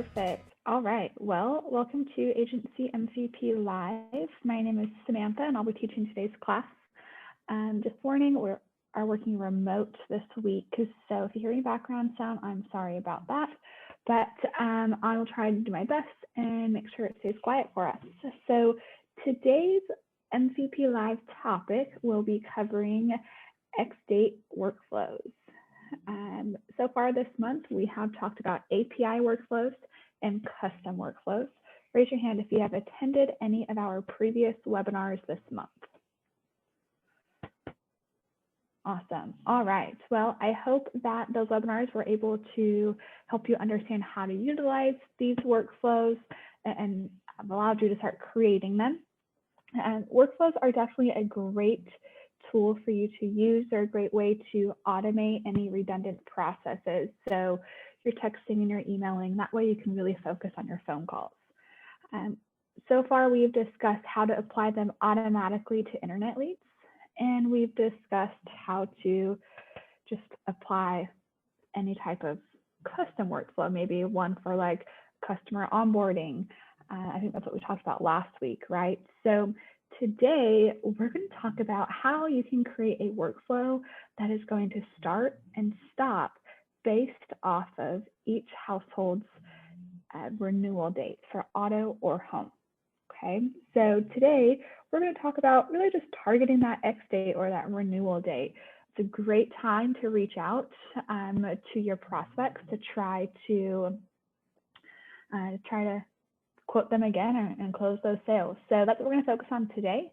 Perfect. All right. Well, welcome to Agency MVP Live. My name is Samantha, and I'll be teaching today's class. This morning, we are working remote this week, so if you hear any background sound, I'm sorry about that. But I will try to do my best and make sure it stays quiet for us. So today's MVP Live topic will be covering X-date workflows. So far this month, we have talked about API workflows and custom workflows. Raise your hand if you have attended any of our previous webinars this month. Awesome. All right. Well, I hope that those webinars were able to help you understand how to utilize these workflows and allowed you to start creating them. And workflows are definitely a great tool for you to use. They're a great way to automate any redundant processes. So you're texting and you're emailing. That way you can really focus on your phone calls. So far, we've discussed how to apply them automatically to internet leads. And we've discussed how to just apply any type of custom workflow, maybe one for like customer onboarding. I think that's what we talked about last week, right? So today, we're going to talk about how you can create a workflow that is going to start and stop based off of each household's renewal date for auto or home. Okay, so today we're going to talk about really just targeting that X date or that renewal date. It's a great time to reach out to your prospects to try to quote them again and close those sales. So that's what we're going to focus on today.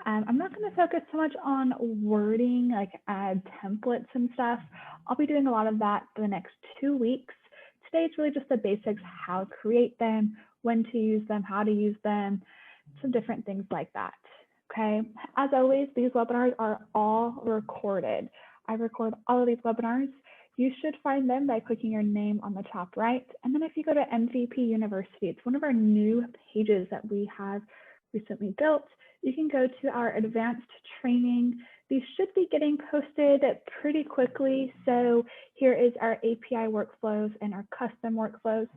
I'm not going to focus so much on wording, like add templates and stuff. I'll be doing a lot of that for the next 2 weeks. Today it's really just the basics, how to create them, when to use them, how to use them, some different things like that. Okay, as always, these webinars are all recorded. I record all of these webinars. You should find them by clicking your name on the top right. And then if you go to MVP University, it's one of our new pages that we have recently built. You can go to our advanced training. These should be getting posted pretty quickly. So here is our API workflows and our custom workflows.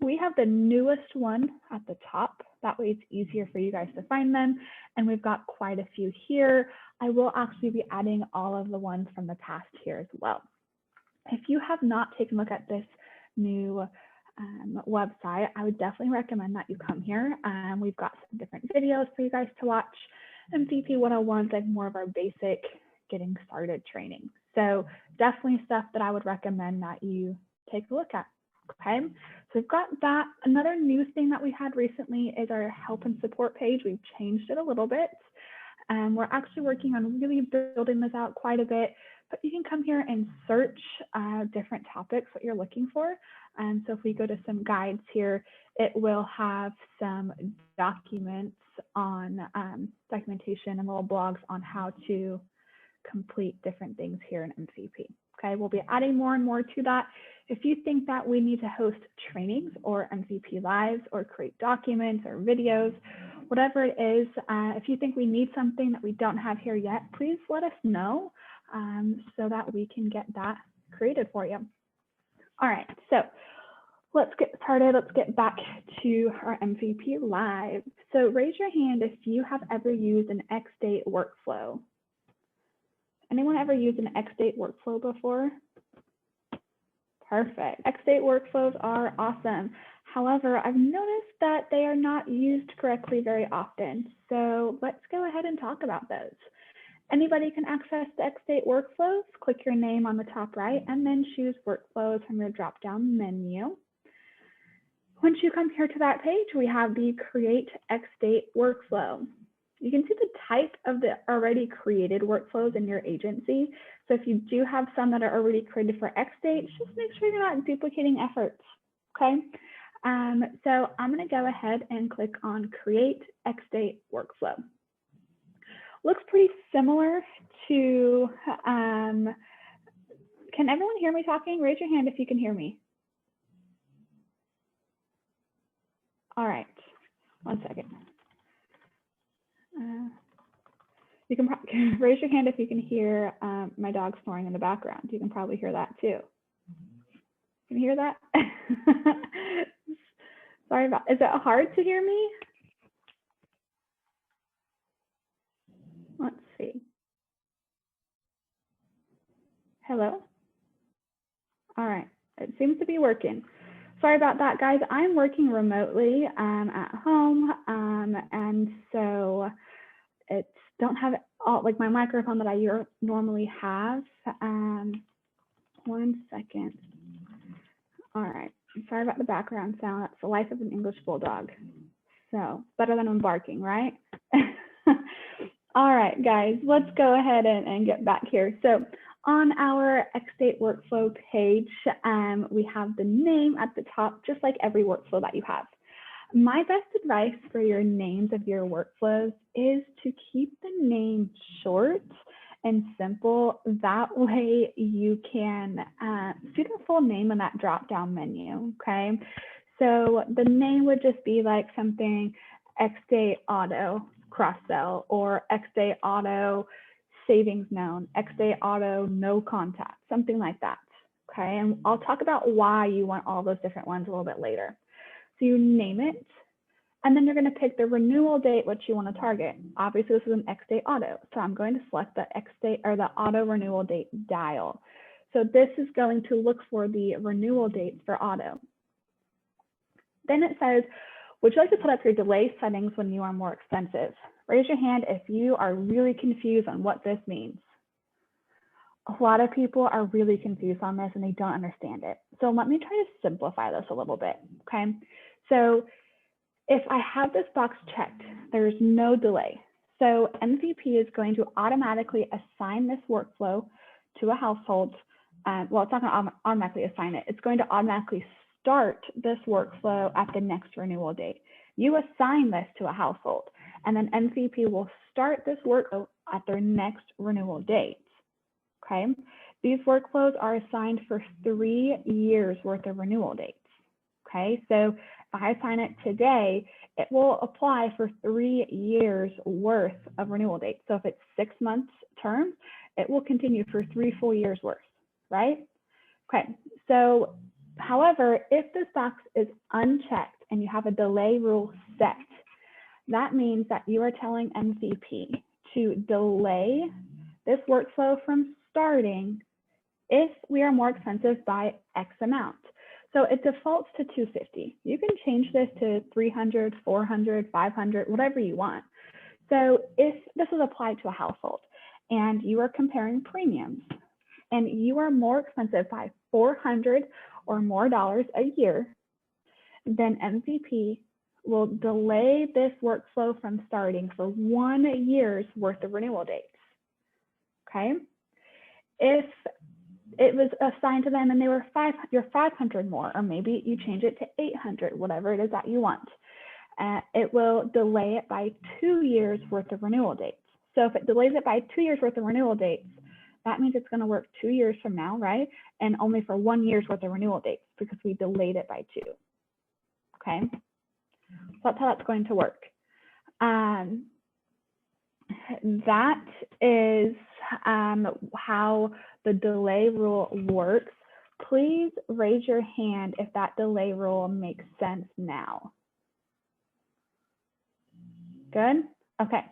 We have the newest one at the top. That way it's easier for you guys to find them. And we've got quite a few here. I will actually be adding all of the ones from the past here as well. If you have not taken a look at this new website, I would definitely recommend that you come here. We've got some different videos for you guys to watch. MVP 101 is like more of our basic getting started training. So definitely stuff that I would recommend that you take a look at. Okay, so we've got that. Another new thing that we had recently is our help and support page. We've changed it a little bit. We're actually working on really building this out quite a bit, but you can come here and search different topics that you're looking for. So if we go to some guides here, it will have some documents on documentation and little blogs on how to complete different things here in MVP. Okay, we'll be adding more and more to that. If you think that we need to host trainings or MVP lives or create documents or videos, whatever it is, if you think we need something that we don't have here yet, please let us know so that we can get that created for you. All right, so let's get started. Let's get back to our MVP live. So raise your hand if you have ever used an X-date workflow. Anyone ever used an X-date workflow before? Perfect. X-date workflows are awesome. However, I've noticed that they are not used correctly very often. So let's go ahead and talk about those. Anybody can access the X-date workflows. Click your name on the top right and then choose workflows from your drop-down menu. Once you come here to that page, we have the Create X-date workflow. You can see the type of the already created workflows in your agency. So if you do have some that are already created for X-date, just make sure you're not duplicating efforts, okay? So I'm gonna go ahead and click on Create X-date workflow. Looks pretty similar to, can everyone hear me talking? Raise your hand if you can hear me. All right, 1 second. You can raise your hand if you can hear my dog snoring in the background. You can probably hear that too. Can you hear that? Sorry about, is it hard to hear me? Let's see. Hello? All right, it seems to be working. Sorry about that, guys. I'm working remotely at home, and so it's don't have all like my microphone that I normally have. 1 second. All right. Sorry about the background sound. That's the life of an English bulldog. So better than them barking, right? All right, guys, let's go ahead and get back here. So on our XDate workflow page, we have the name at the top, just like every workflow that you have. My best advice for your names of your workflows is to keep the name short and simple. That way you can see the full name in that drop-down menu, okay? So the name would just be like something XDate Auto cross-sell, or XDate Auto savings known, XDate Auto no contact, something like that, okay? And I'll talk about why you want all those different ones a little bit later. So you name it, and then you're going to pick the renewal date which you want to target. Obviously, this is an XDate Auto, so I'm going to select the XDate or the auto renewal date dial. So this is going to look for the renewal dates for auto. Then it says, would you like to put up your delay settings when you are more expensive? Raise your hand if you are really confused on what this means. A lot of people are really confused on this and they don't understand it. So let me try to simplify this a little bit, okay? So if I have this box checked, there's no delay. So MVP is going to automatically assign this workflow to a household. Well, it's not going to automatically assign it. It's going to automatically start this workflow at the next renewal date. You assign this to a household, and then MVP will start this workflow at their next renewal date, okay? These workflows are assigned for 3 years worth of renewal dates, okay? So if I assign it today, it will apply for 3 years worth of renewal dates. So if it's 6 months term, it will continue for 3 full years worth, right? Okay, so however, if this box is unchecked and you have a delay rule set, that means that you are telling MVP to delay this workflow from starting if we are more expensive by X amount. So it defaults to $250. You can change this to $300, $400, $500, whatever you want. So if this is applied to a household and you are comparing premiums and you are more expensive by $400 or more a year, then MVP will delay this workflow from starting for 1 year's worth of renewal dates, okay? If it was assigned to them and they were you're 500 more, or maybe you change it to 800, whatever it is that you want, it will delay it by 2 years worth of renewal dates. So if it delays it by 2 years worth of renewal dates, that means it's going to work 2 years from now, right? And only for 1 year's worth of renewal dates because we delayed it by 2. Okay, so that's how that's going to work. That is how the delay rule works. Please raise your hand if that delay rule makes sense now. Good? Okay.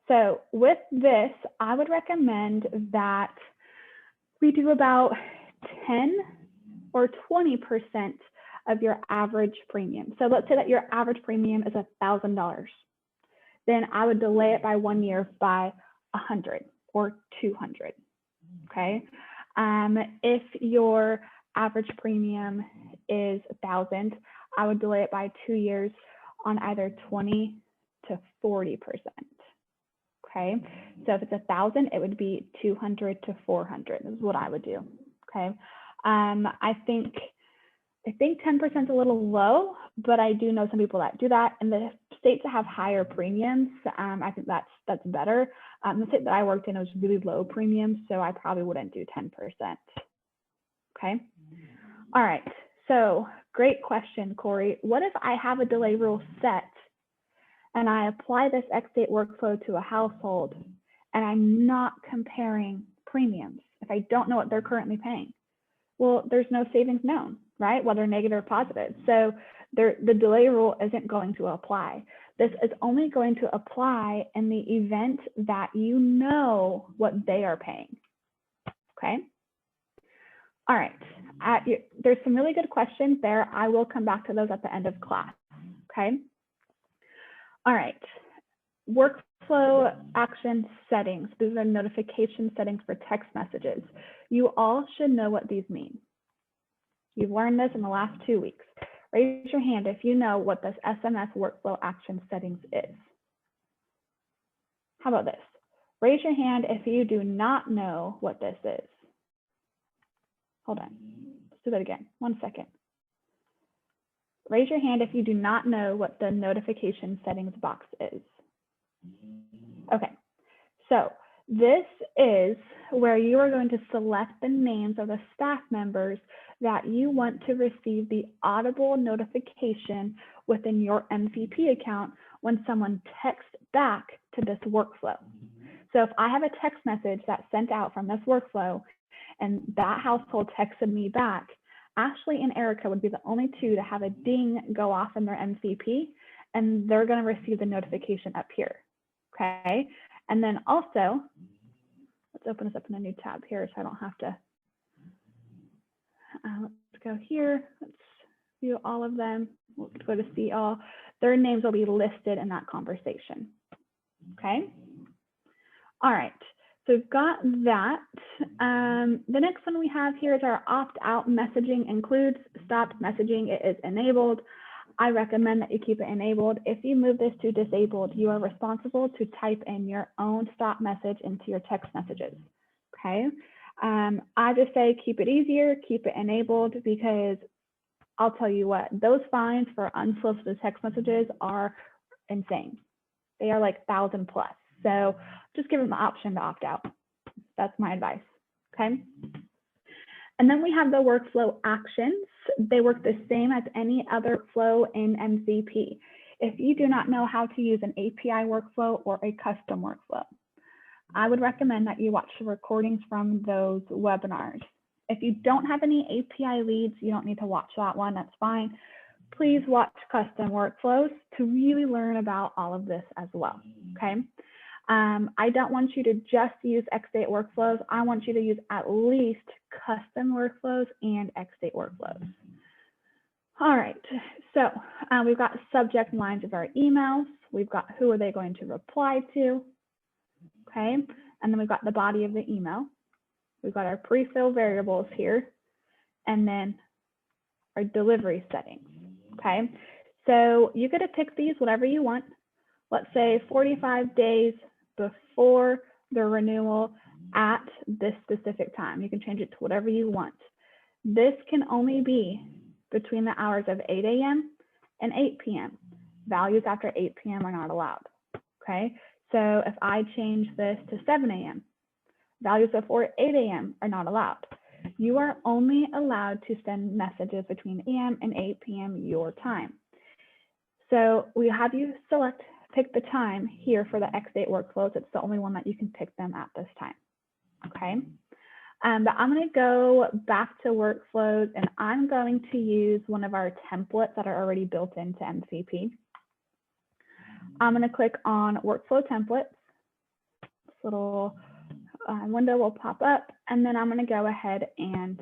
So with this, I would recommend that we do about 10 or 20% of your average premium. So let's say that your average premium is $1,000. Then I would delay it by 1 year by 100 or 200, okay? If your average premium is 1,000, I would delay it by 2 years on either 20 to 40%. Okay, so if it's 1,000, it would be 200 to 400 is what I would do. Okay, I think 10% is a little low, but I do know some people that do that. In the states that have higher premiums, I think that's better. The state that I worked in was really low premiums, so I probably wouldn't do 10%. Okay, all right. So great question, Corey. What if I have a delay rule set and I apply this XDate workflow to a household and I'm not comparing premiums if I don't know what they're currently paying? Well, there's no savings known, right? Whether negative or positive. So The delay rule isn't going to apply. This is only going to apply in the event that you know what they are paying, okay? All right, there's some really good questions there. I will come back to those at the end of class, okay? All right, workflow action settings. These are notification settings for text messages. You all should know what these mean. You've learned this in the last 2 weeks. Raise your hand if you know what this SMS workflow action settings is. How about this? Raise your hand if you do not know what this is. Hold on, let's do that again, 1 second. Raise your hand if you do not know what the notification settings box is. Okay, so this is where you are going to select the names of the staff members that you want to receive the audible notification within your MVP account when someone texts back to this workflow. So if I have a text message that's sent out from this workflow and that household texted me back, Ashley and Erica would be the only two to have a ding go off in their MVP, and they're going to receive the notification up here, okay? And then also, let's open this up in a new tab here so I don't have to. Let's go here. Let's view all of them. We'll go to see all. Their names will be listed in that conversation. Okay. All right. So we've got that. The next one we have here is our opt-out messaging includes stopped messaging. It is enabled. I recommend that you keep it enabled. If you move this to disabled, you are responsible to type in your own stop message into your text messages. Okay. I just say keep it easier, keep it enabled, because I'll tell you what, those fines for unsolicited text messages are insane. They are like 1,000 plus. So just give them the option to opt out. That's my advice, okay? And then we have the workflow actions. They work the same as any other flow in MVP. If you do not know how to use an API workflow or a custom workflow, I would recommend that you watch the recordings from those webinars. If you don't have any API leads, you don't need to watch that one, that's fine. Please watch custom workflows to really learn about all of this as well, okay? I don't want you to just use X-date workflows. I want you to use at least custom workflows and X-date workflows. All right, so we've got subject lines of our emails. We've got who are they going to reply to, okay? And then we've got the body of the email. We've got our pre-fill variables here, and then our delivery settings, okay? So you get to pick these whatever you want. Let's say 45 days before the renewal at this specific time. You can change it to whatever you want. This can only be between the hours of 8 a.m. and 8 p.m. Values after 8 p.m. are not allowed, okay? So if I change this to 7 a.m., values before 8 a.m. are not allowed. You are only allowed to send messages between a.m. and 8 p.m. your time. So we have you pick the time here for the X-date workflows. It's the only one that you can pick them at this time, okay? But I'm going to go back to workflows, and I'm going to use one of our templates that are already built into MVP. I'm going to click on workflow templates. This little window will pop up, and then I'm going to go ahead and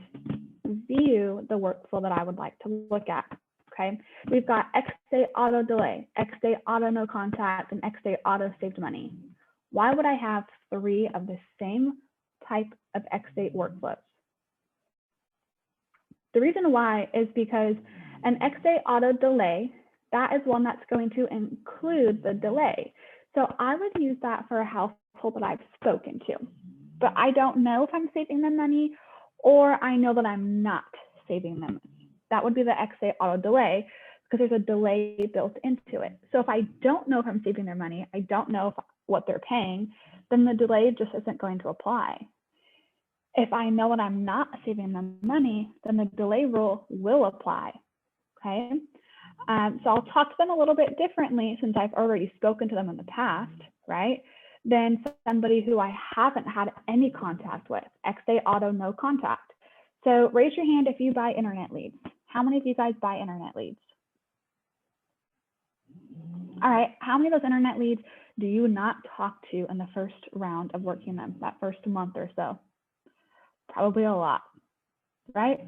view the workflow that I would like to look at. Okay, we've got X-date auto delay, X-date auto no contact, and X-date auto saved money. Why would I have 3 of the same type of X-date workflows? The reason why is because an X-date auto delay, that is one that's going to include the delay. So I would use that for a household that I've spoken to, but I don't know if I'm saving them money or I know that I'm not saving them. That would be the X-date auto delay because there's a delay built into it. So if I don't know if I'm saving their money, I don't know what they're paying, then the delay just isn't going to apply. If I know that I'm not saving them money, then the delay rule will apply, okay? So I'll talk to them a little bit differently since I've already spoken to them in the past, right? Than somebody who I haven't had any contact with, X-date auto no contact. So raise your hand if you buy internet leads. How many of you guys buy internet leads? All right, how many of those internet leads do you not talk to in the first round of working them, that first month or so? Probably a lot, right?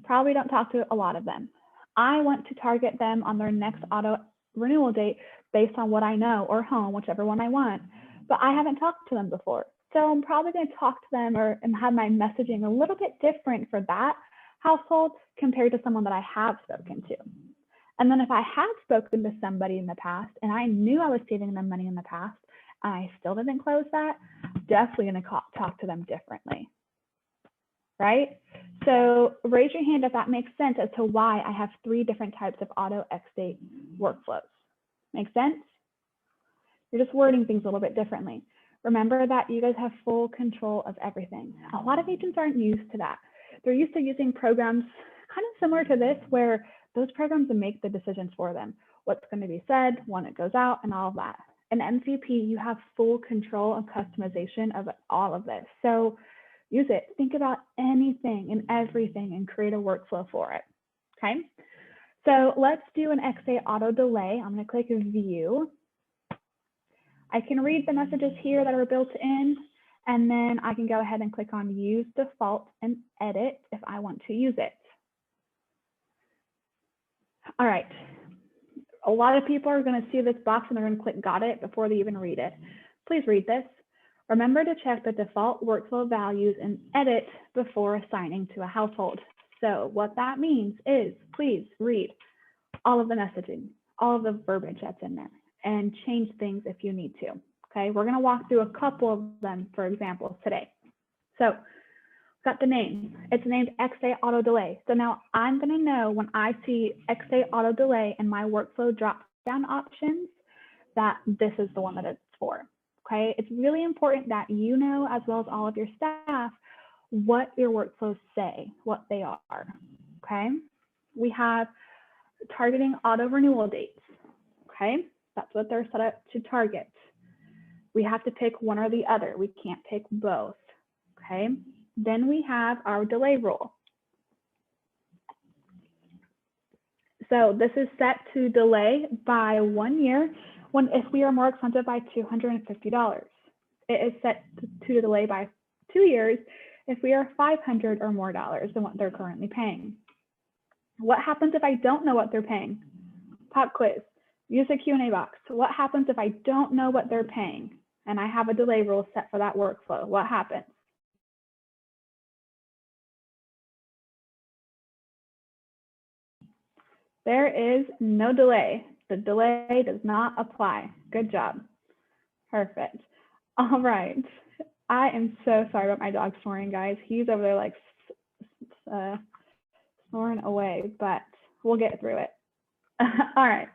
Probably don't talk to a lot of them. I want to target them on their next auto renewal date based on what I know, or home, whichever one I want, but I haven't talked to them before. So I'm probably going to talk to them and have my messaging a little bit different for that household compared to someone that I have spoken to. And then if I had spoken to somebody in the past and I knew I was saving them money in the past and I still didn't close that, definitely going to talk to them differently, right? So raise your hand if that makes sense as to why I have 3 different types of auto X-date workflows. Make sense? You're just wording things a little bit differently. Remember that you guys have full control of everything. A lot of agents aren't used to that. They're used to using programs kind of similar to this, where those programs make the decisions for them, what's going to be said, when it goes out, and all of that. In MCP, you have full control and customization of all of this. So use it. Think about anything and everything and create a workflow for it. Okay. So let's do an XA auto delay. I'm going to click view. I can read the messages here that are built in, and then I can go ahead and click on use default and edit if I want to use it. All right. A lot of people are going to see this box and they're going to click got it before they even read it. Please read this. Remember to check the default workflow values and edit before assigning to a household. So what that means is, please read all of the messaging, all of the verbiage that's in there, and change things if you need to. Okay, we're going to walk through a couple of them, for example, today. So got the name. It's named XA Auto Delay. So now I'm going to know when I see XA Auto Delay in my workflow drop-down options that this is the one that it's for. Okay, it's really important that you know, as well as all of your staff, what your workflows say, what they are. Okay, we have targeting auto renewal dates. Okay, that's what they're set up to target. We have to pick one or the other. We can't pick both. Okay. Then we have our delay rule. So this is set to delay by 1 year if we are more expensive by $250. It is set to delay by 2 years if we are $500 or more than what they're currently paying. What happens if I don't know what they're paying? Pop quiz. Use the Q&A box. What happens if I don't know what they're paying and I have a delay rule set for that workflow? What happens? There is no delay. The delay does not apply. Good job. Perfect. All right. I am so sorry about my dog snoring, guys. He's over there like snoring away, but we'll get through it. All right.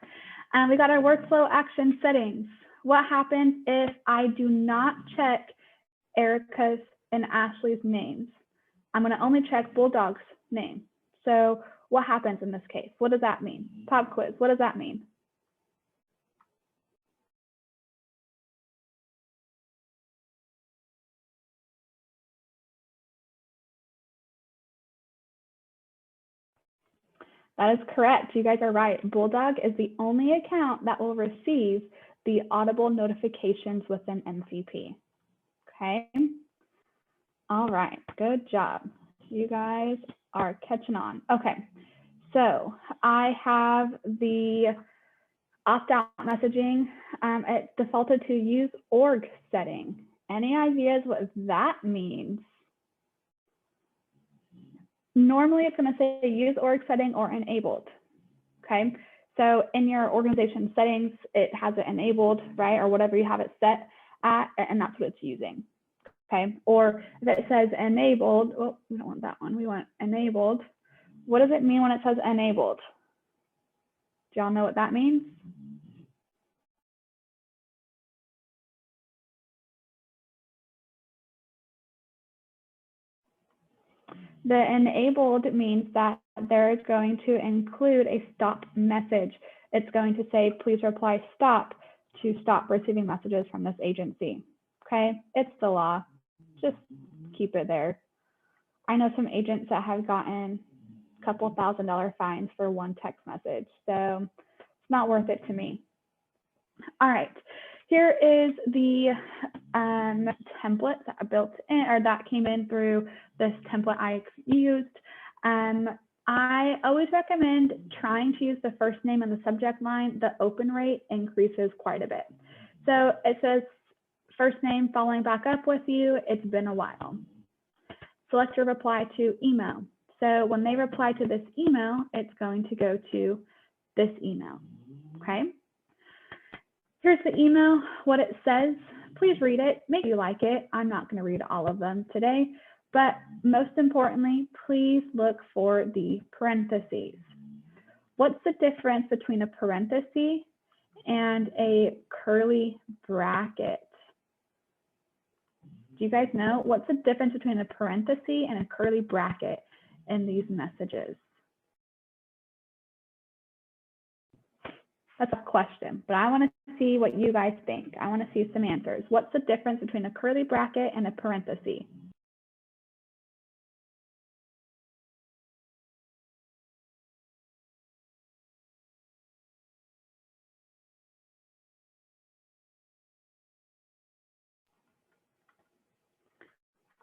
We got our workflow action settings. What happens if I do not check Erica's and Ashley's names? I'm going to only check Bulldog's name. So what happens in this case? What does that mean? Pop quiz. What does that mean? That is correct. You guys are right. Bulldog is the only account that will receive the audible notifications within MCP. Okay. All right. Good job. You guys are catching on. Okay. So I have the opt-out messaging. It defaulted to use org setting. Any ideas what that means? Normally it's going to say use org setting or enabled. Okay. So in your organization settings, it has it enabled, right? Or whatever you have it set at, and that's what it's using. Okay. Or if it says enabled, oh, we don't want that one. We want enabled. What does it mean when it says enabled? Do y'all know what that means? The enabled means that there is going to include a stop message. It's going to say, please reply stop to stop receiving messages from this agency. Okay, it's the law. Just keep it there. I know some agents that have gotten a couple $1,000 fines for one text message, so it's not worth it to me. All right, here is the template that I built in, or that came in through this template I used. I always recommend trying to use the first name in the subject line. The open rate increases quite a bit. So it says first name following back up with you, it's been a while. Select your reply to email. So when they reply to this email, it's going to go to this email, okay? Here's the email, what it says. Please read it, maybe you like it. I'm not gonna read all of them today, but most importantly, please look for the parentheses. What's the difference between a parenthesis and a curly bracket? Do you guys know what's the difference between a parenthesis and a curly bracket in these messages? That's a question, but I want to see what you guys think. I want to see some answers. What's the difference between a curly bracket and a parenthesis?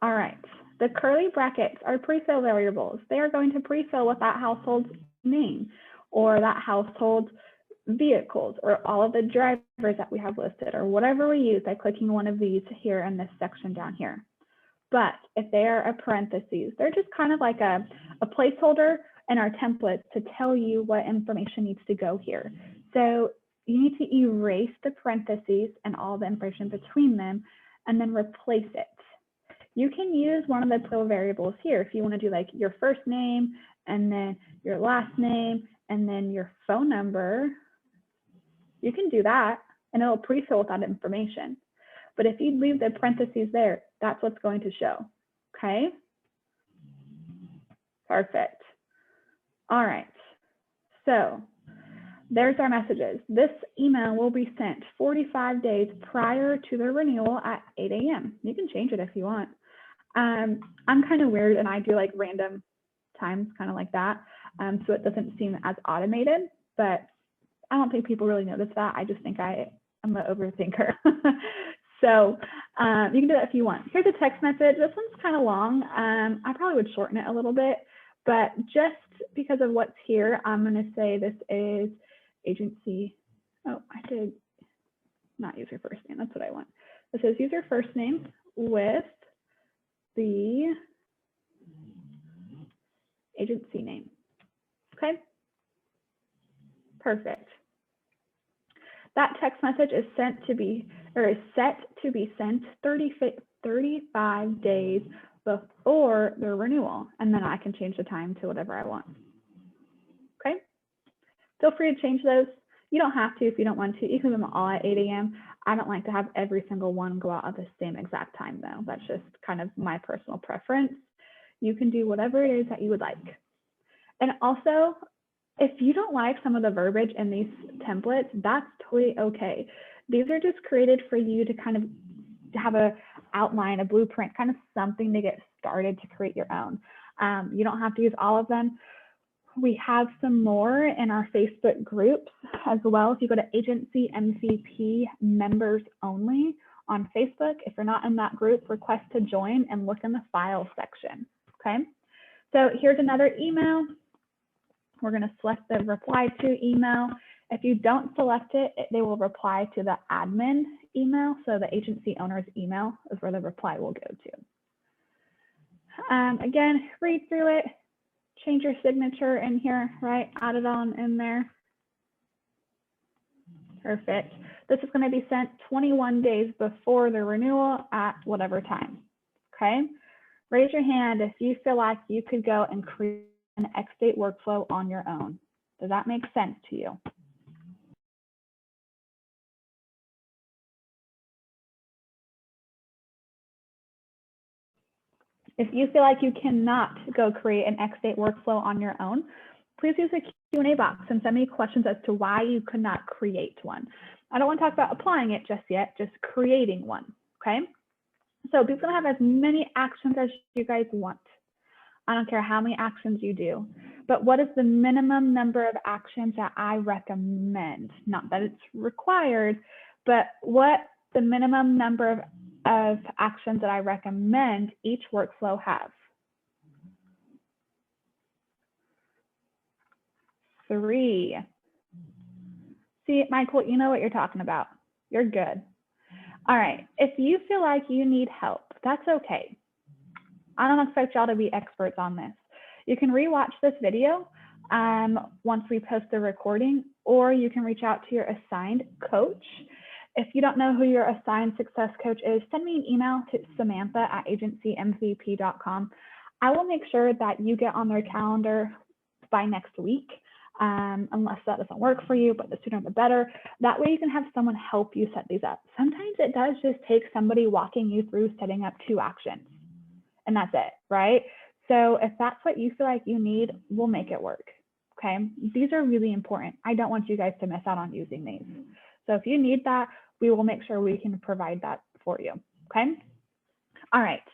All right, the curly brackets are pre-fill variables. They are going to pre-fill with that household's name or that household's vehicles or all of the drivers that we have listed or whatever we use by clicking one of these here in this section down here. But if they are a parentheses, they're just kind of like a placeholder in our template to tell you what information needs to go here. So you need to erase the parentheses and all the information between them and then replace it. You can use one of the fill variables here if you want to do like your first name and then your last name and then your phone number. You can do that and it'll pre-fill with that information. But if you leave the parentheses there, that's what's going to show, okay? Perfect. All right, so there's our messages. This email will be sent 45 days prior to the renewal at 8 a.m. You can change it if you want. I'm kind of weird and I do like random times kind of like that. So it doesn't seem as automated, but I don't think people really notice that. I just think I'm an overthinker. So you can do that if you want. Here's a text message. This one's kind of long. I probably would shorten it a little bit, but just because of what's here, I'm going to say this is agency. Oh, I did not use your first name. That's what I want. This is use your first name with the agency name. Okay, perfect. That text message is set to be sent 35 days before the renewal, and then I can change the time to whatever I want. Okay, feel free to change those. You don't have to if you don't want to. You can do them all at 8 a.m. I don't like to have every single one go out at the same exact time though. That's just kind of my personal preference. You can do whatever it is that you would like. And also, if you don't like some of the verbiage in these templates, that's totally okay. These are just created for you to kind of have a outline, a blueprint, kind of something to get started to create your own. You don't have to use all of them. We have some more in our Facebook groups as well. If you go to Agency MCP Members Only on Facebook, if you're not in that group, request to join and look in the file section, okay? So here's another email. We're going to select the reply to email. If you don't select it, they will reply to the admin email. So the agency owner's email is where the reply will go to. Again, read through it, change your signature in here, right? Add it on in there. Perfect. This is going to be sent 21 days before the renewal at whatever time, okay? Raise your hand if you feel like you could go and create an X-date workflow on your own. Does that make sense to you? If you feel like you cannot go create an X-date workflow on your own, please use the Q&A box and send me questions as to why you could not create one. I don't want to talk about applying it just yet, just creating one, okay? So people can have as many actions as you guys want. I don't care how many actions you do, but what is the minimum number of actions that I recommend? Not that it's required, but what the minimum number of actions that I recommend each workflow have. 3. See, Michael, you know what you're talking about. You're good. All right, if you feel like you need help, that's okay. I don't expect y'all to be experts on this. You can rewatch this video once we post the recording, or you can reach out to your assigned coach. If you don't know who your assigned success coach is, send me an email to samantha@agencymvp.com. I will make sure that you get on their calendar by next week, unless that doesn't work for you, but the sooner the better. That way you can have someone help you set these up. Sometimes it does just take somebody walking you through setting up 2 actions, and that's it, right? So if that's what you feel like you need, we'll make it work, okay? These are really important. I don't want you guys to miss out on using these. So if you need that, we will make sure we can provide that for you, okay? All right.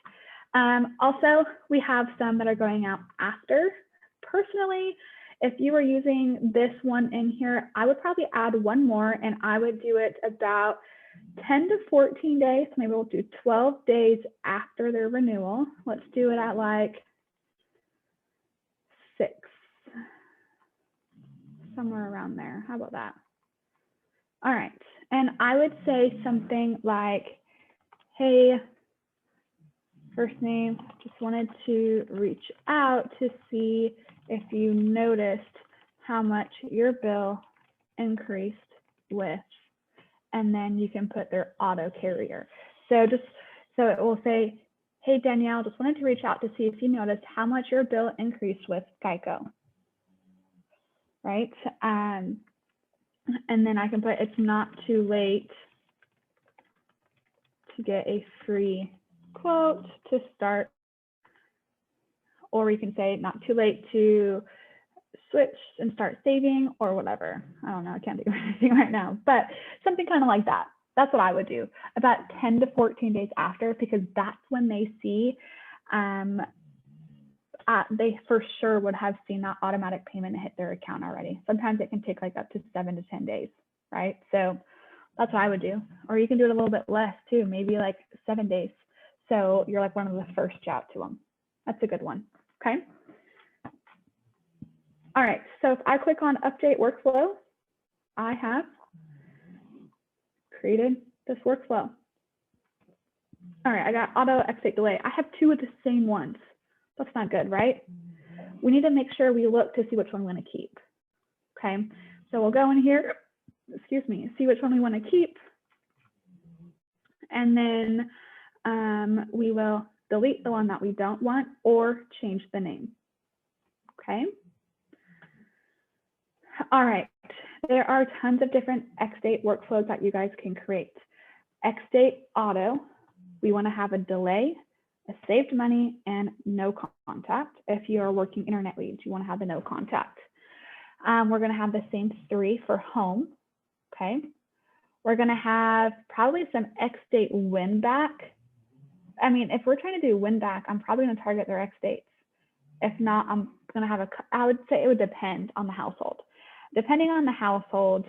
Also, we have some that are going out after. Personally, if you were using this one in here, I would probably add one more, and I would do it about 10 to 14 days. Maybe we'll do 12 days after their renewal. Let's do it at like 6, somewhere around there. How about that? All right. And I would say something like, hey, first name, just wanted to reach out to see if you noticed how much your bill increased with, and then you can put their auto carrier. So it will say, hey, Danielle, just wanted to reach out to see if you noticed how much your bill increased with Geico, right? And then I can put, it's not too late to get a free quote to start, or we can say not too late to switch and start saving, or whatever. I don't know, I can't think of anything right now, but something kind of like that. That's what I would do about 10 to 14 days after, because that's when they see, they for sure would have seen that automatic payment hit their account already. Sometimes it can take like up to 7 to 10 days, right? So that's what I would do. Or you can do it a little bit less too, maybe like 7 days. So you're like one of the first to out to them. That's a good one, okay? All right, so if I click on update workflow, I have created this workflow. All right, I got auto exit delay. I have 2 of the same ones. That's not good, right? We need to make sure we look to see which one we want to keep, okay? So we'll go in here, excuse me, see which one we want to keep. And then we will delete the one that we don't want or change the name, okay? All right, there are tons of different X-date workflows that you guys can create. X-date auto, we want to have a delay, a saved money, and no contact. If you are working internet leads, you want to have the no contact. We're going to have the same 3 for home, okay? We're going to have probably some X-date win back. I mean, if we're trying to do win back, I'm probably going to target their X-dates. If not, I'm going to have I would say it would depend on the household. Depending on the household,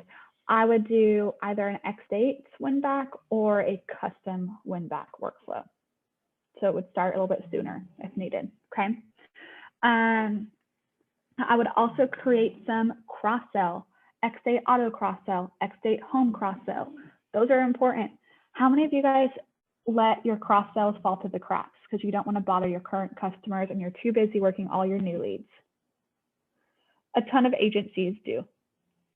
I would do either an X-dates win back or a custom win back workflow. So it would start a little bit sooner if needed, okay? I would also create some cross-sell, X-date auto cross-sell, X-date home cross-sell. Those are important. How many of you guys let your cross-sells fall to the cracks because you don't want to bother your current customers and you're too busy working all your new leads? A ton of agencies do.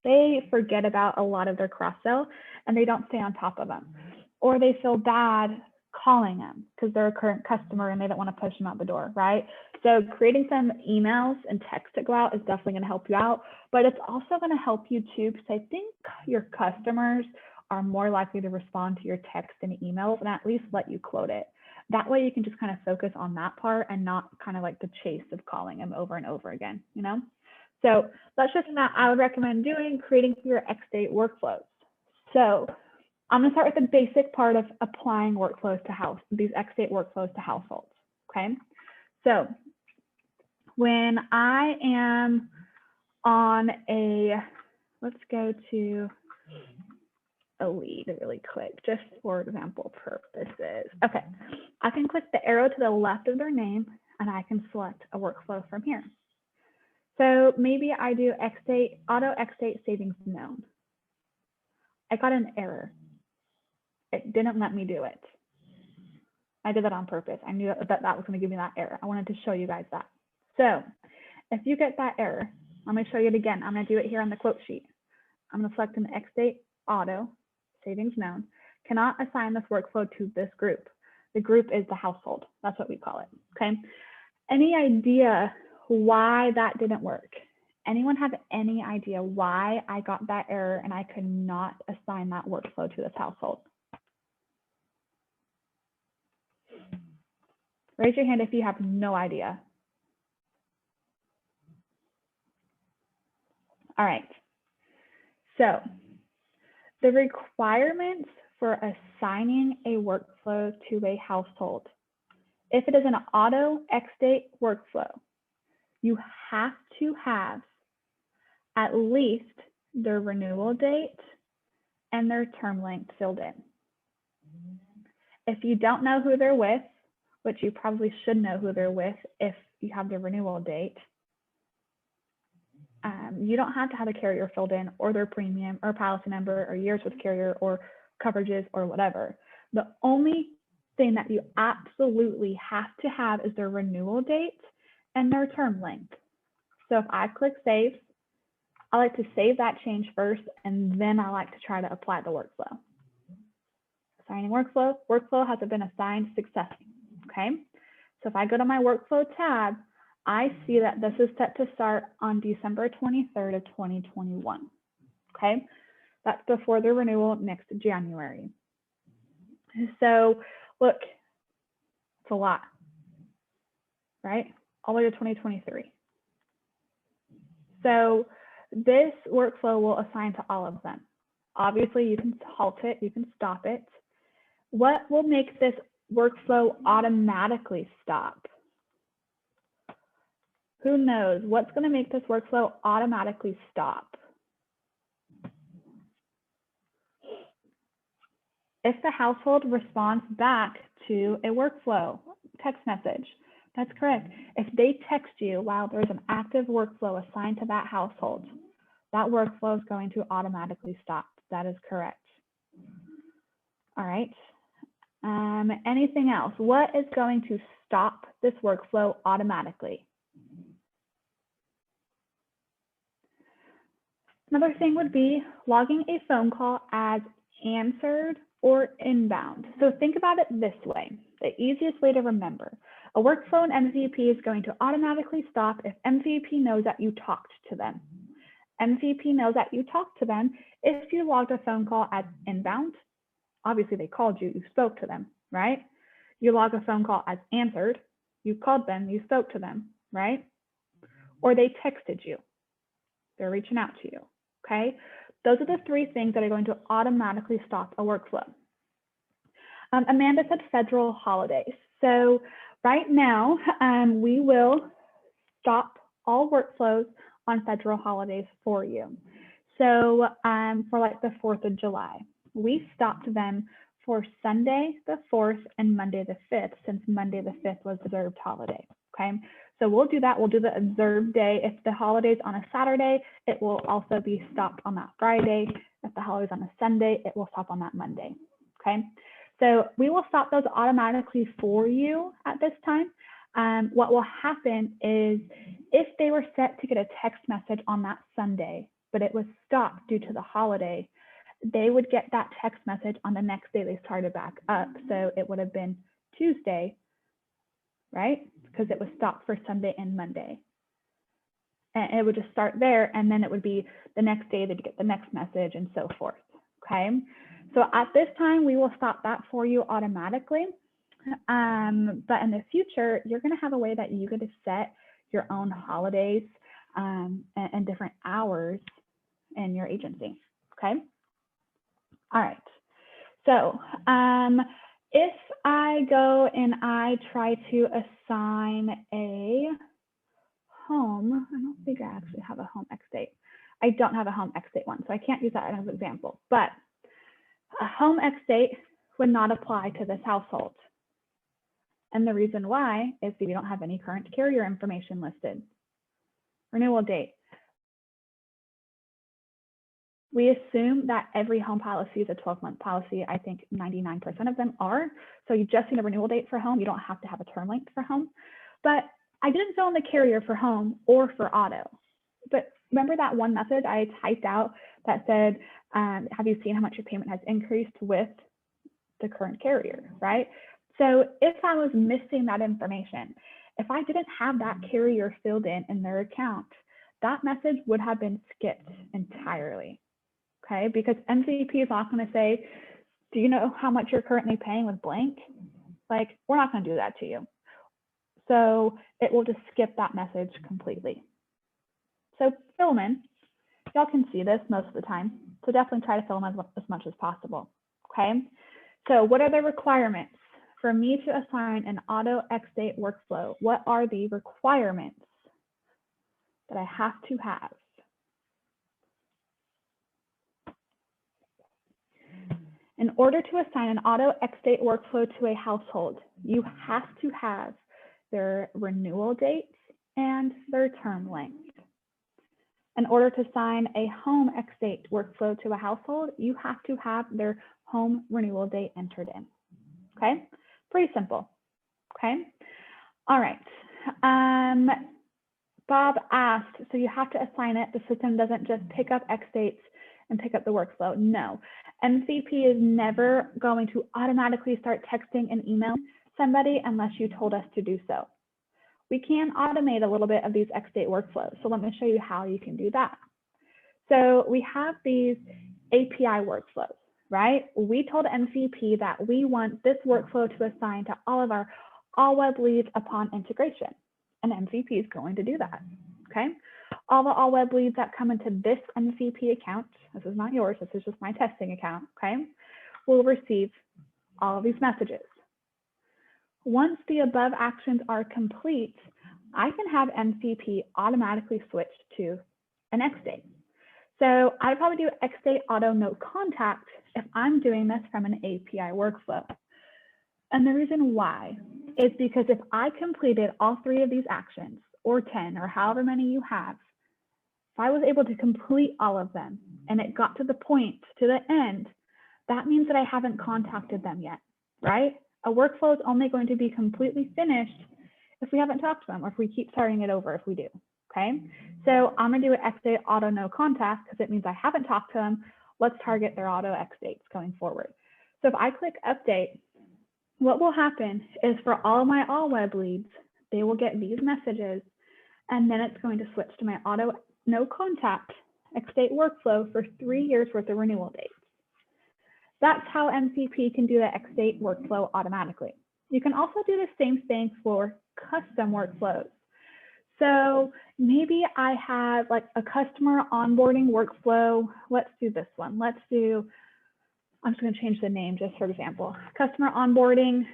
They forget about a lot of their cross-sell and they don't stay on top of them. Or they feel bad calling them because they're a current customer and they don't want to push them out the door, right? So creating some emails and text to go out is definitely going to help you out, but it's also going to help you too, because I think your customers are more likely to respond to your text and emails and at least let you quote it. That way you can just kind of focus on that part and not kind of like the chase of calling them over and over again, you know? So that's just that I would recommend doing, creating your X-date workflows. So I'm going to start with the basic part of applying workflows to these X-date workflows to households, okay? So when I am on a, let's go to a lead really quick, just for example purposes. Okay, I can click the arrow to the left of their name and I can select a workflow from here. So maybe I do auto X date savings known. I got an error. It didn't let me do it. I did that on purpose. I knew that that was going to give me that error. I wanted to show you guys that. So if you get that error, let me show you it again. I'm going to do it here on the quote sheet. I'm going to select an X date auto savings known. Cannot assign this workflow to this group. The group is the household. That's what we call it. Okay. Any idea why that didn't work? Anyone have any idea why I got that error and I could not assign that workflow to this household? Raise your hand if you have no idea. All right. So the requirements for assigning a workflow to a household, if it is an auto X date workflow, you have to have at least their renewal date and their term length filled in. If you don't know who they're with, which you probably should know who they're with if you have their renewal date, you don't have to have a carrier filled in or their premium or policy number or years with carrier or coverages or whatever. The only thing that you absolutely have to have is their renewal date and their term length. So if I click save, I like to save that change first, and then I like to try to apply the workflow. Assigning workflow has been assigned successfully, okay? So if I go to my workflow tab, I see that this is set to start on December 23rd of 2021, okay? That's before the renewal next January. So look, it's a lot, right? All the way to 2023. So this workflow will assign to all of them. Obviously, you can halt it, you can stop it. What will make this workflow automatically stop? Who knows? What's going to make this workflow automatically stop? If the household responds back to a workflow text message, that's correct. If they text you while there's an active workflow assigned to that household, that workflow is going to automatically stop. That is correct. All right. Anything else? What is going to stop this workflow automatically? Another thing would be logging a phone call as answered or inbound. So think about it this way, the easiest way to remember. A workflow in MVP is going to automatically stop if MVP knows that you talked to them. MVP knows that you talked to them if you logged a phone call as inbound. Obviously, they called you, you spoke to them, right? You log a phone call as answered, you called them, you spoke to them, right? Or they texted you, they're reaching out to you, okay? Those are the three things that are going to automatically stop a workflow. Amanda said federal holidays. So right now, we will stop all workflows on federal holidays for you. So for like the 4th of July, we stopped them for Sunday the 4th and Monday the 5th, since Monday the 5th was observed holiday, okay? So we'll do that, we'll do the observed day. If the holiday's on a Saturday, it will also be stopped on that Friday. If the holiday's on a Sunday, it will stop on that Monday, okay? So we will stop those automatically for you at this time. What will happen is if they were set to get a text message on that Sunday, but it was stopped due to the holiday, they would get that text message on the next day they started back up. So it would have been Tuesday, right? Because it was stopped for Sunday and Monday. And it would just start there, and then it would be the next day they'd get the next message and so forth, okay? So at this time, we will stop that for you automatically. But in the future, you're gonna have a way that you get to set your own holidays and different hours in your agency, okay? All right, so if I go and I try to assign a home, I don't think I actually have a home X date. I don't have a home X date one, so I can't use that as an example. But a home X date would not apply to this household. And the reason why is we don't have any current carrier information listed. Renewal date. We assume that every home policy is a 12-month policy. I think 99% of them are. So you just need a renewal date for home. You don't have to have a term length for home. But I didn't fill in the carrier for home or for auto. But remember that one message I typed out that said, have you seen how much your payment has increased with the current carrier, right? So if I was missing that information, if I didn't have that carrier filled in their account, that message would have been skipped entirely, okay? Because MVP is not going to say, do you know how much you're currently paying with blank? Like, we're not going to do that to you. So it will just skip that message completely. So fill them in. Y'all can see this most of the time. So definitely try to fill them as much as possible, okay? So what are the requirements? For me to assign an auto X date workflow, what are the requirements that I have to have? In order to assign an auto X date workflow to a household, you have to have their renewal date and their term length. In order to assign a home X date workflow to a household, you have to have their home renewal date entered in, okay? Pretty simple, okay? All right. Bob asked, so you have to assign it. The system doesn't just pick up X dates and pick up the workflow. No, MCP is never going to automatically start texting and emailing somebody unless you told us to do so. We can automate a little bit of these X date workflows. So let me show you how you can do that. So we have these API workflows, right? We told MCP that we want this workflow to assign to all of our all web leads upon integration. And MCP is going to do that, okay? All the all web leads that come into this MCP account, this is not yours, this is just my testing account, okay? Will receive all of these messages. Once the above actions are complete, I can have MCP automatically switch to an X date. So I probably do X date auto no contact if I'm doing this from an API workflow. And the reason why is because if I completed all 3 of these actions, or 10, or however many you have, if I was able to complete all of them and it got to the point, to the end, that means that I haven't contacted them yet, right? A workflow is only going to be completely finished if we haven't talked to them or if we keep starting it over if we do, okay? So I'm gonna do an X date auto no contact because it means I haven't talked to them. Let's target their auto X dates going forward. So if I click update, what will happen is for all my all web leads, they will get these messages and then it's going to switch to my auto no contact X date workflow for 3 years worth of renewal dates. That's how MCP can do the X date workflow automatically. You can also do the same thing for custom workflows. So maybe I have like a customer onboarding workflow. Let's do this one. Let's do, I'm just going to change the name just for example, customer onboarding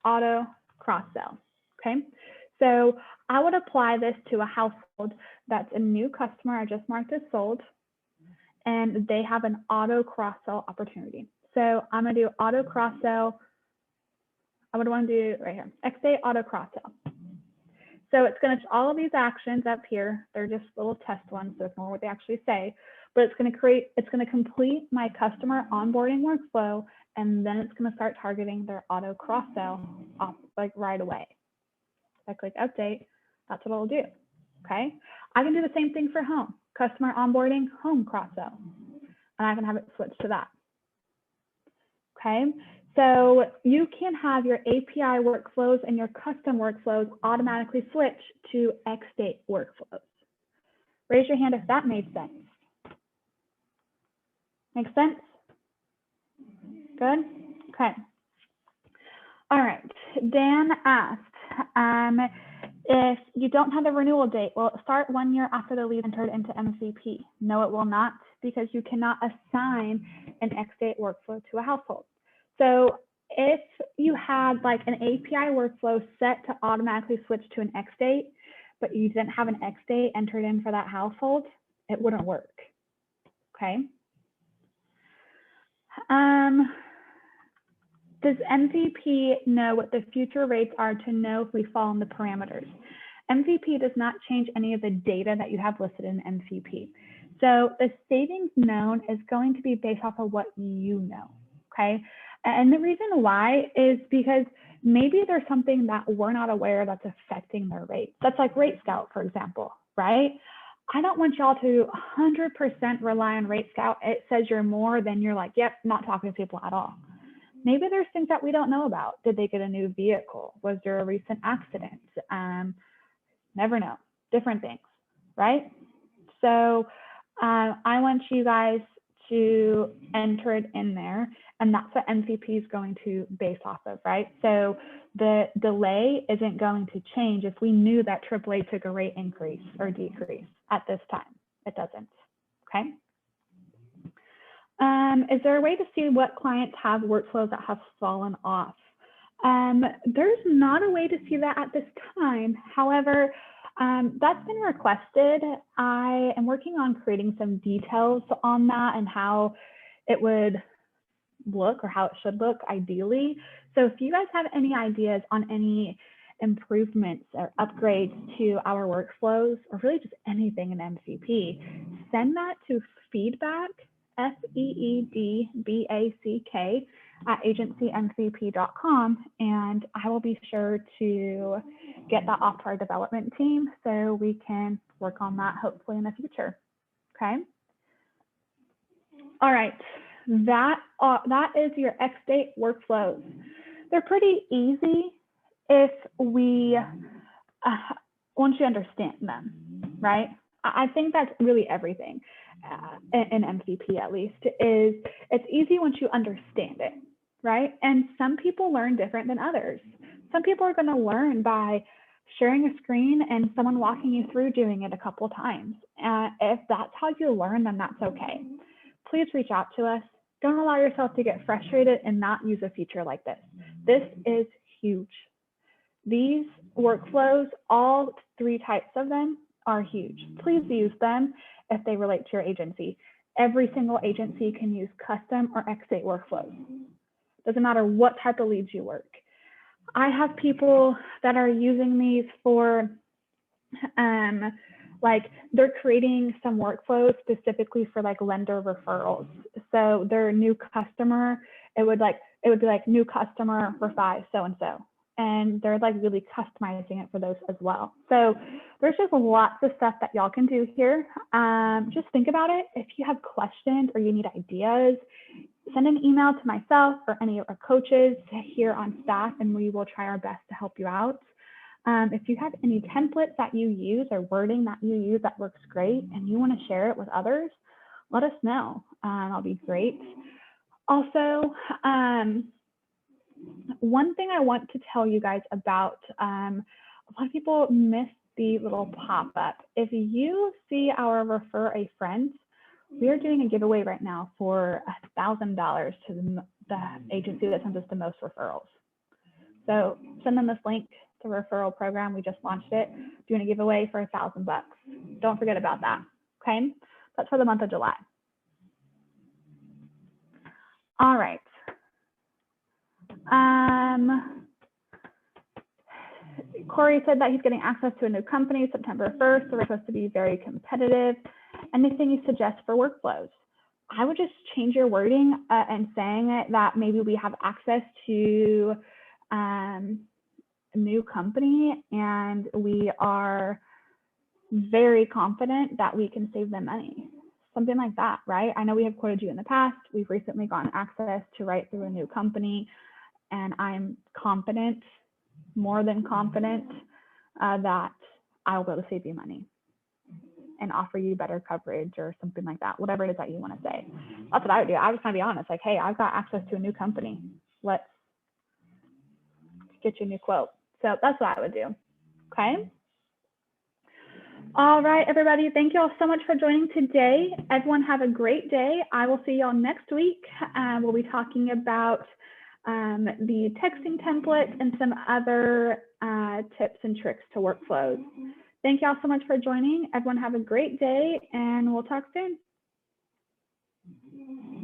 auto cross sell. Okay. So I would apply this to a household that's a new customer. I just marked as sold and they have an auto cross sell opportunity. So I'm going to do auto cross sell. I would want to do right here, X date auto cross sell. So it's going to, all of these actions up here, they're just little test ones, so ignore what they actually say, but it's going to complete my customer onboarding workflow, and then it's going to start targeting their auto cross sell off like right away. If I click update, that's what it'll do, okay? I can do the same thing for home, customer onboarding, home cross sell, and I can have it switch to that, okay? So you can have your API workflows and your custom workflows automatically switch to X date workflows. Raise your hand if that made sense. Make sense? Good? Okay. All right. Dan asked, if you don't have the renewal date, will it start 1 year after the lead entered into MCP? No, it will not, because you cannot assign an X date workflow to a household. So if you had like an API workflow set to automatically switch to an X date, but you didn't have an X date entered in for that household, it wouldn't work. Okay. Does MVP know what the future rates are to know if we fall in the parameters? MVP does not change any of the data that you have listed in MVP. So the savings known is going to be based off of what you know, okay? And the reason why is because maybe there's something that we're not aware that's affecting their rates. That's like Rate Scout, for example, right? I don't want y'all to 100% rely on Rate Scout. It says you're more, then you're like, yep, not talking to people at all. Maybe there's things that we don't know about. Did they get a new vehicle? Was there a recent accident? Never know. Different things, right? So I want you guys to enter it in there, and that's what MVP is going to base off of, right? So the delay isn't going to change if we knew that AAA took a rate increase or decrease at this time. It doesn't, okay? Is there a way to see what clients have workflows that have fallen off? There's not a way to see that at this time. However, that's been requested. I am working on creating some details on that and how it would look or how it should look ideally. So if you guys have any ideas on any improvements or upgrades to our workflows, or really just anything in MVP, send that to feedback, FEEDBACK, at agencymvp.com, and I will be sure to get that off to our development team so we can work on that hopefully in the future. Okay. All right. That is your X date workflows. They're pretty easy if we once you understand them, right? I think that's really everything in MVP, at least, is it's easy once you understand it, right? And some people learn different than others. Some people are going to learn by sharing a screen and someone walking you through doing it a couple of times. If that's how you learn, then that's okay. Please reach out to us. Don't allow yourself to get frustrated and not use a feature like this. This is huge. These workflows, all three types of them, are huge. Please use them if they relate to your agency. Every single agency can use custom or X-date workflows. Doesn't matter what type of leads you work. I have people that are using these for, like they're creating some workflows specifically for like lender referrals. So their new customer, it would be like new customer refi so-and-so. And they're like really customizing it for those as well. So there's just lots of stuff that y'all can do here. Just think about it. If you have questions or you need ideas, send an email to myself or any of our coaches here on staff, and we will try our best to help you out. If you have any templates that you use or wording that you use that works great and you want to share it with others, let us know. That'll be great. Also, one thing I want to tell you guys about, a lot of people miss the little pop-up. If you see our Refer a Friend, we are doing a giveaway right now for $1,000 to the agency that sends us the most referrals. So send them this link to referral program. We just launched it, doing a giveaway for $1,000 bucks. Don't forget about that, okay? That's for the month of July. All right. Corey said that he's getting access to a new company September 1st, so we're supposed to be very competitive. Anything you suggest for workflows? I would just change your wording and saying it that maybe we have access to a new company and we are very confident that we can save them money. Something like that, right? I know we have quoted you in the past. We've recently gotten access to write through a new company, and I'm confident, more than confident, that I will be able to save you money and offer you better coverage or something like that, whatever it is that you want to say. That's what I would do. I was going to be honest, like, hey, I've got access to a new company. Let's get you a new quote. So that's what I would do, okay? All right, everybody, thank you all so much for joining today. Everyone have a great day. I will see y'all next week. We'll be talking about the texting template, and some other tips and tricks to workflows. Thank y'all so much for joining. Everyone have a great day, and we'll talk soon.